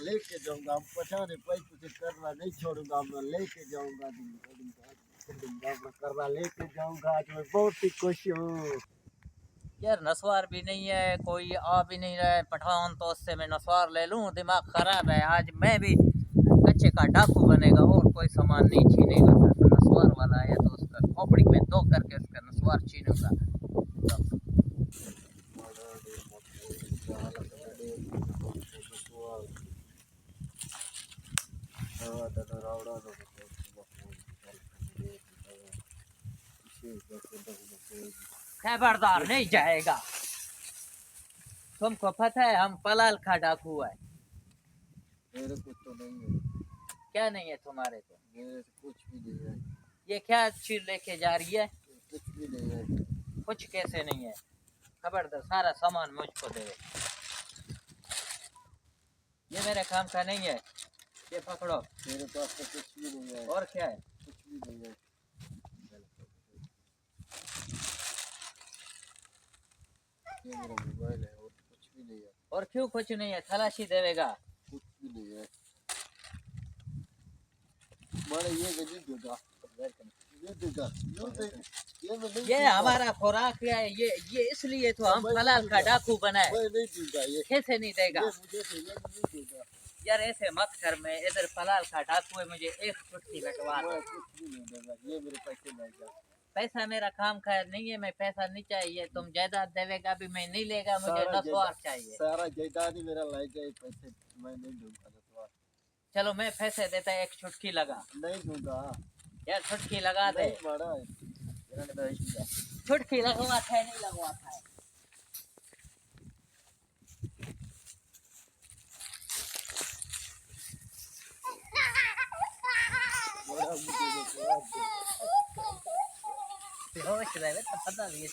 लेके जाऊंगा, हम पचाने पैसे से करना नहीं छोड़ूंगा, मैं लेके जाऊंगा, मैं करना लेके जाऊंगा। आज मैं बहुत ही खुश हूँ यार। नस्वार भी नहीं है, कोई आ भी नहीं रहा है पठान, तो उससे मैं नस्वार ले लूं? दिमाग खराब है। आज मैं भी कच्चे का डाकू बनेगा और कोई सामान नहीं छीनेगा। फिर नस्वार वाला है तो उसका खोपड़ी में दो करके उसका नस्वार छीनूंगा। खबरदार नहीं जाएगा। तुमको पता है हम पलाल खा डाकू है। मेरे कुछ तो नहीं है। क्या नहीं है तुम्हारे को? मेरे कुछ भी नहीं है। ये क्या चीज लेके जा रही है? कुछ भी नहीं है। कुछ कैसे नहीं है? खबरदार, सारा सामान मुझको दे। ये मेरे काम का नहीं है, ये पकड़ो। मेरे पास तो कुछ भी नहीं है। और क्या है? कुछ भी नहीं है। ये मेरा मोबाइल है और कुछ भी नहीं है। और क्यों कुछ नहीं है? तलाशी देवेगा? कुछ भी नहीं है। मारे ये नहीं देगा, ये देगा, ये हमारा खुराक है। ये इसलिए तो हम पलाल का डाकू बनाए। मैं नहीं दूंगा ये। कैसे नहीं देगा? ये मुझे ये नहीं देगा। यार ऐसे मत कर, मैं इधर पलाल का डाकू है, मुझे एक छुट्टी लटवा दो। मैं कुछ भी नहीं देगा, ये मेरे पैसे नहीं जा। पैसा मेरा काम का नहीं है, मैं पैसा नहीं चाहिए। तुम जायदाद देवेगा भी मैं नहीं लेगा, मुझे नस्वार चाहिए। सारा जायदाद ही मेरा लाई जाए, पैसे मैं नहीं दूंगा नस्वार। चलो मैं पैसे देता, एक छुटकी लगा। नहीं दूंगा यार छुटकी लगा दे। बड़ा छुटकी लगवा था नहीं लगवा था? होश रहे तो पता नहीं है।